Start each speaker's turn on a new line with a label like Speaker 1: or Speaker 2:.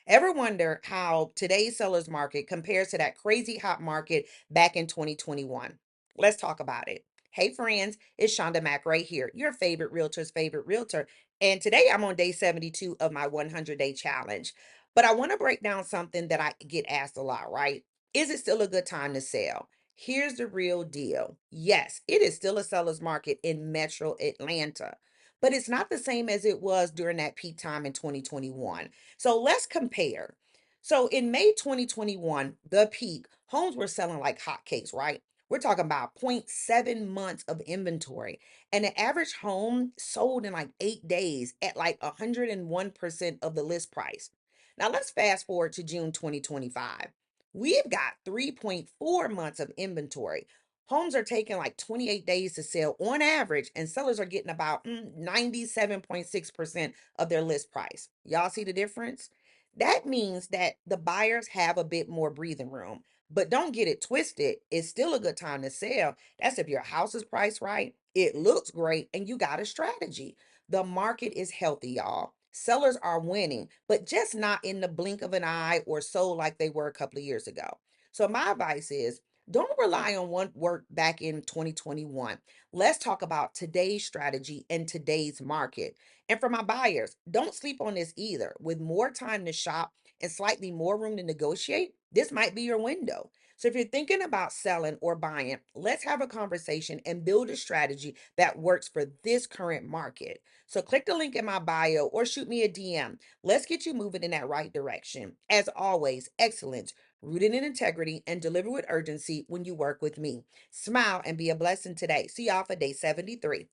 Speaker 1: Ever wonder how today's seller's market compares to that crazy hot market back in 2021? Let's talk about it. Hey friends, it's Shonda Mack right here, your favorite realtor's favorite realtor. And today I'm on day 72 of my 100-day challenge. But I want to break down something that I get asked a lot, right? Is it still a good time to sell? Here's the real deal. Yes, it is still a seller's market in Metro Atlanta, but it's not the same as it was during that peak time in 2021. So let's compare. So in May 2021, the peak, homes were selling like hotcakes, right? We're talking about point 0.7 months of inventory. And the average home sold in like 8 days at like 101% of the list price. Now let's fast forward to June 2025. We've got 3.4 months of inventory. Homes are taking like 28 days to sell on average, and sellers are getting about 97.6% of their list price. Y'all see the difference? That means that the buyers have a bit more breathing room. But don't get it twisted. It's still a good time to sell. That's if your house is priced right, it looks great, and you got a strategy. The market is healthy, y'all. Sellers are winning, but just not in the blink of an eye or so like they were a couple of years ago. So, my advice is don't rely on what worked back in 2021. Let's talk about today's strategy and today's market. And for my buyers, don't sleep on this either. With more time to shop and slightly more room to negotiate, this might be your window. So if you're thinking about selling or buying, let's have a conversation and build a strategy that works for this current market. So click the link in my bio or shoot me a DM. Let's get you moving in that right direction. As always, excellence, rooted in integrity, and deliver with urgency when you work with me. Smile and be a blessing today. See y'all for day 73.